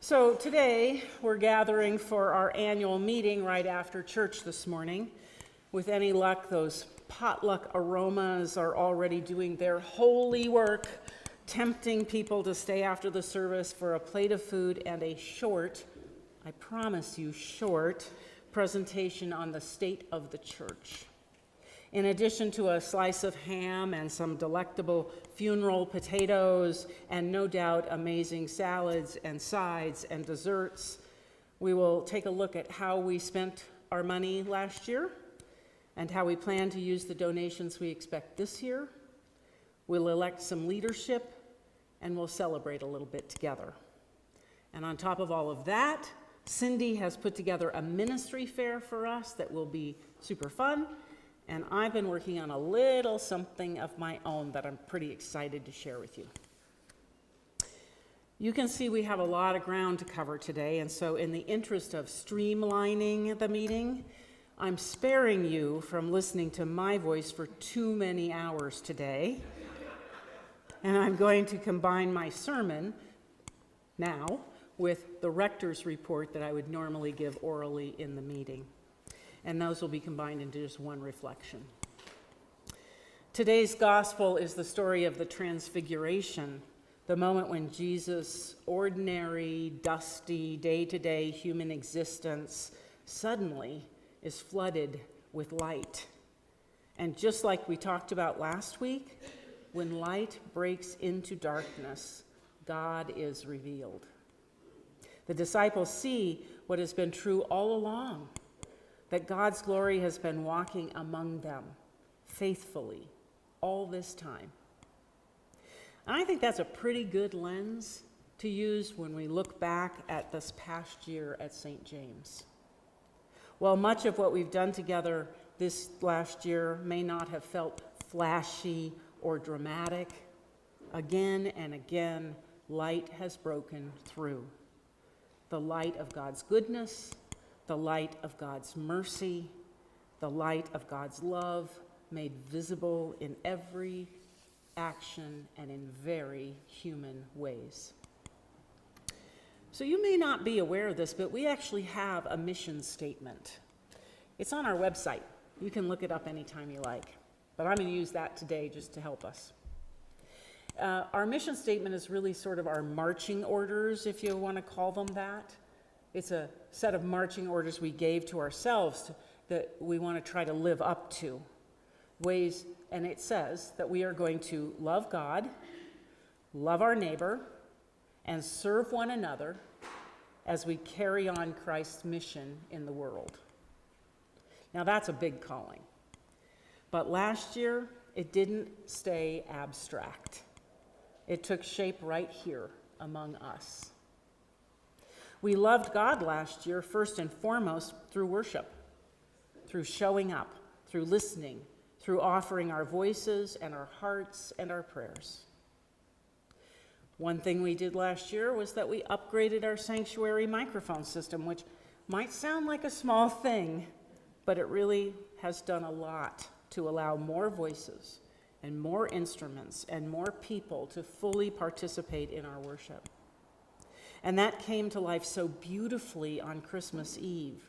So today we're gathering for our annual meeting right after church this morning. With any luck, those potluck aromas are already doing their holy work, tempting people to stay after the service for a plate of food and a short, I promise you short, presentation on the state of the church. In addition to a slice of ham and some delectable funeral potatoes and no doubt amazing salads and sides and desserts, we will take a look at how we spent our money last year and how we plan to use the donations we expect this year. We'll elect some leadership and we'll celebrate a little bit together. And on top of all of that, Cindy has put together a ministry fair for us that will be super fun. And I've been working on a little something of my own that I'm pretty excited to share with you. You can see we have a lot of ground to cover today, and so in the interest of streamlining the meeting, I'm sparing you from listening to my voice for too many hours today. And I'm going to combine my sermon now with the rector's report that I would normally give orally in the meeting. And those will be combined into just one reflection. Today's gospel is the story of the Transfiguration, the moment when Jesus' ordinary, dusty, day-to-day human existence suddenly is flooded with light. And just like we talked about last week, when light breaks into darkness, God is revealed. The disciples see what has been true all along, that God's glory has been walking among them faithfully all this time. And I think that's a pretty good lens to use when we look back at this past year at St. James. While much of what we've done together this last year may not have felt flashy or dramatic, again and again, light has broken through. The light of God's goodness, the light of God's mercy, the light of God's love made visible in every action and in very human ways. So you may not be aware of this, but we actually have a mission statement. It's on our website. You can look it up anytime you like, but I'm going to use that today just to help us. Our mission statement is really sort of our marching orders, if you want to call them that. It's a set of marching orders we gave to ourselves that we want to try to live up to. Ways, and it says that we are going to love God, love our neighbor, and serve one another as we carry on Christ's mission in the world. Now that's a big calling. But last year, it didn't stay abstract. It took shape right here among us. We loved God last year, first and foremost, through worship, through showing up, through listening, through offering our voices and our hearts and our prayers. One thing we did last year was that we upgraded our sanctuary microphone system, which might sound like a small thing, but it really has done a lot to allow more voices and more instruments and more people to fully participate in our worship. And that came to life so beautifully on Christmas Eve.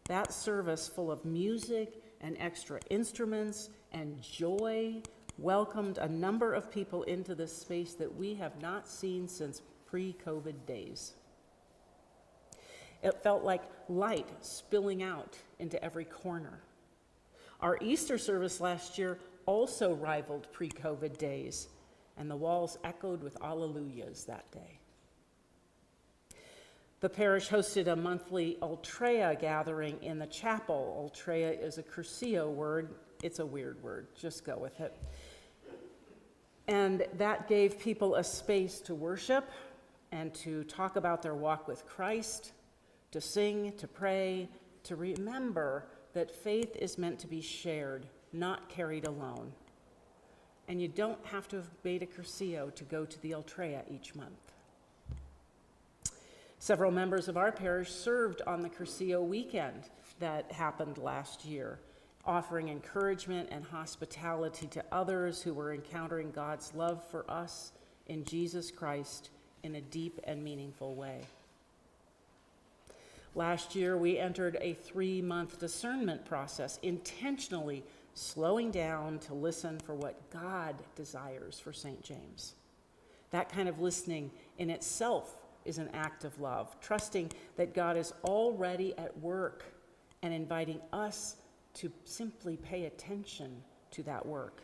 That service full of music and extra instruments and joy welcomed a number of people into this space that we have not seen since pre-COVID days. It felt like light spilling out into every corner. Our Easter service last year also rivaled pre-COVID days, and the walls echoed with alleluias that day. The parish hosted a monthly Ultrea gathering in the chapel. Ultrea is a Curcio word. It's a weird word. Just go with it. And that gave people a space to worship and to talk about their walk with Christ, to sing, to pray, to remember that faith is meant to be shared, not carried alone. And you don't have to have made a Curcio to go to the Ultrea each month. Several members of our parish served on the Curcio weekend that happened last year, offering encouragement and hospitality to others who were encountering God's love for us in Jesus Christ in a deep and meaningful way. Last year, we entered a 3-month discernment process, intentionally slowing down to listen for what God desires for St. James. That kind of listening in itself is an act of love, trusting that God is already at work and inviting us to simply pay attention to that work.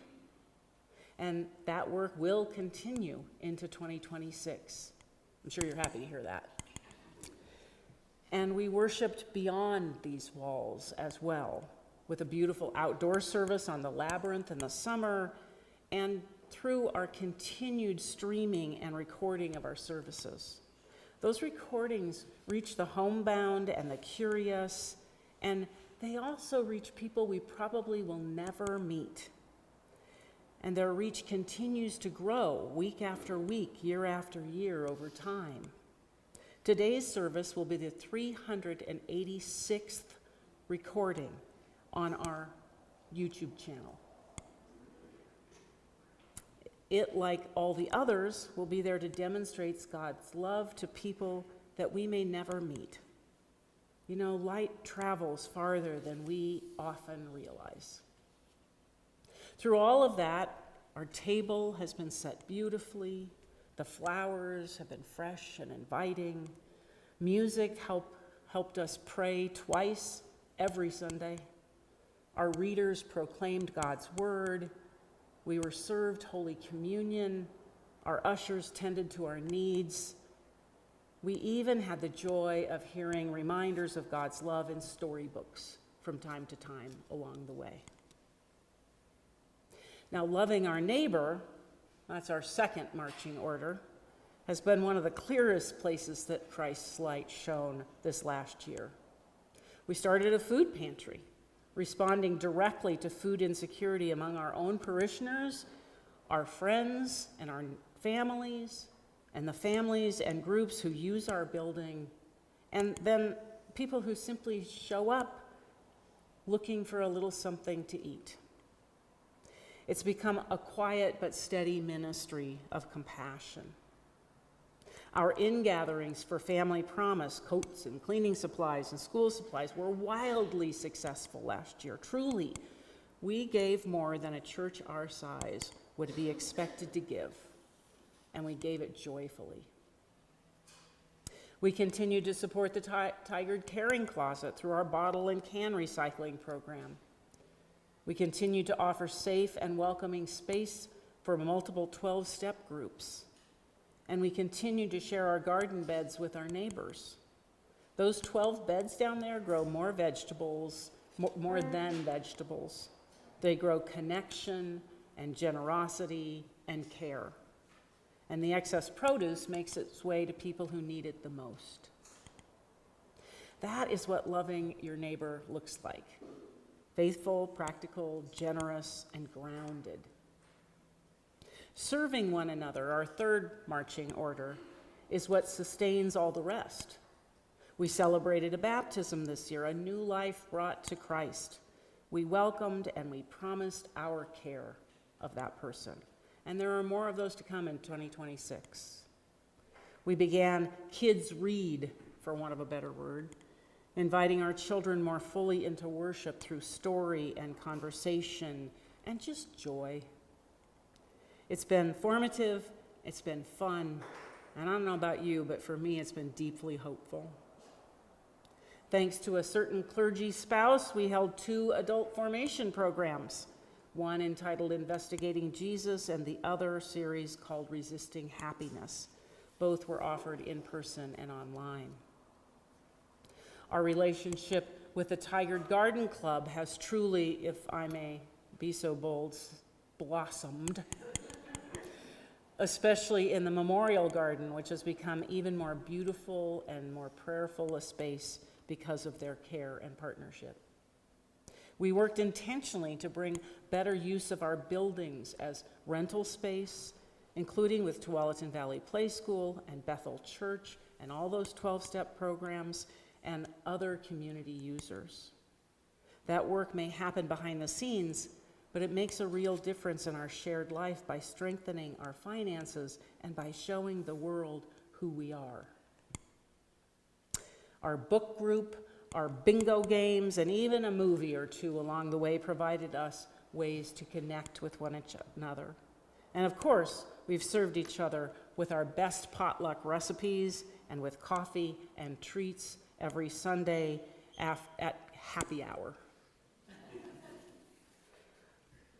And that work will continue into 2026. I'm sure you're happy to hear that. And we worshiped beyond these walls as well, with a beautiful outdoor service on the Labyrinth in the summer, and through our continued streaming and recording of our services. Those recordings reach the homebound and the curious, and they also reach people we probably will never meet. And their reach continues to grow week after week, year after year over time. Today's service will be the 386th recording on our YouTube channel. It, like all the others, will be there to demonstrate God's love to people that we may never meet. You know, light travels farther than we often realize. Through all of that, our table has been set beautifully. The flowers have been fresh and inviting. Music helped us pray twice every Sunday. Our readers proclaimed God's word. We were served Holy Communion. Our ushers tended to our needs. We even had the joy of hearing reminders of God's love in storybooks from time to time along the way. Now, loving our neighbor, that's our second marching order, has been one of the clearest places that Christ's light shone this last year. We started a food pantry, responding directly to food insecurity among our own parishioners, our friends, and our families, and the families and groups who use our building, and then people who simply show up looking for a little something to eat. It's become a quiet but steady ministry of compassion. Our in-gatherings for Family Promise, coats and cleaning supplies and school supplies were wildly successful last year. Truly, we gave more than a church our size would be expected to give, and we gave it joyfully. We continued to support the Tigard Caring Closet through our bottle and can recycling program. We continue to offer safe and welcoming space for multiple 12-step groups. And we continue to share our garden beds with our neighbors. Those 12 beds down there grow more vegetables, more than vegetables. They grow connection and generosity and care. And the excess produce makes its way to people who need it the most. That is what loving your neighbor looks like. Faithful, practical, generous, and grounded. Serving one another, our third marching order, is what sustains all the rest. We celebrated a baptism this year, a new life brought to Christ. We welcomed and we promised our care of that person. And there are more of those to come in 2026. We began Kids Read, for want of a better word, inviting our children more fully into worship through story and conversation and just joy. It's been formative, it's been fun, and I don't know about you, but for me it's been deeply hopeful. Thanks to a certain clergy spouse, we held 2 adult formation programs, one entitled Investigating Jesus and the other series called Resisting Happiness. Both were offered in person and online. Our relationship with the Tigard Garden Club has truly, if I may be so bold, blossomed, especially in the Memorial Garden, which has become even more beautiful and more prayerful a space because of their care and partnership. We worked intentionally to bring better use of our buildings as rental space, including with Tualatin Valley Play School and Bethel Church and all those 12-step programs and other community users. That work may happen behind the scenes, but it makes a real difference in our shared life by strengthening our finances and by showing the world who we are. Our book group, our bingo games, and even a movie or two along the way provided us ways to connect with one another. And of course, we've served each other with our best potluck recipes and with coffee and treats every Sunday at happy hour.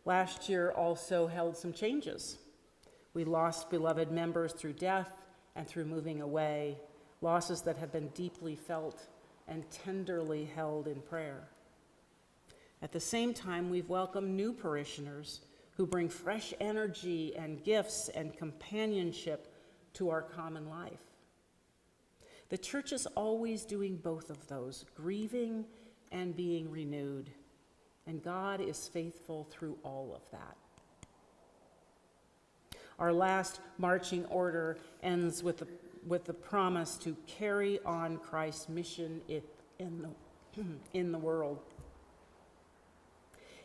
Last year also held some changes. We lost beloved members through death and through moving away, losses that have been deeply felt and tenderly held in prayer. At the same time, we've welcomed new parishioners who bring fresh energy and gifts and companionship to our common life. The church is always doing both of those, grieving and being renewed, and God is faithful through all of that. Our last marching order ends with the promise to carry on Christ's mission in the world.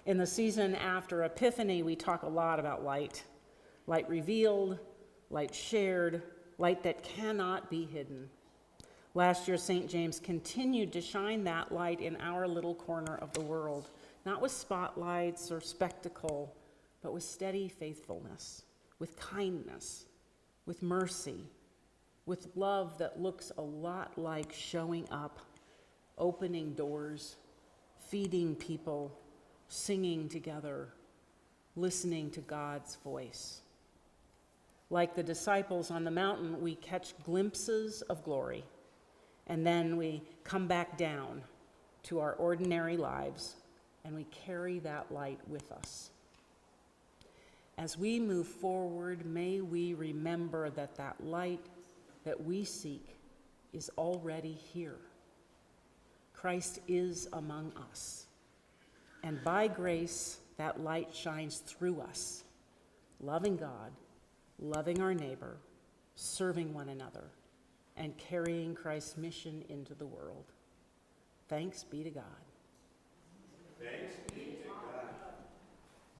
In the season after Epiphany, we talk a lot about light. Light revealed, light shared, light that cannot be hidden. Last year, St. James continued to shine that light in our little corner of the world, not with spotlights or spectacle, but with steady faithfulness, with kindness, with mercy, with love that looks a lot like showing up, opening doors, feeding people, singing together, listening to God's voice. Like the disciples on the mountain, we catch glimpses of glory, and then we come back down to our ordinary lives, and we carry that light with us. As we move forward, may we remember that that light that we seek is already here. Christ is among us. And by grace, that light shines through us, loving God, loving our neighbor, serving one another, and carrying Christ's mission into the world. Thanks be to God. Thanks be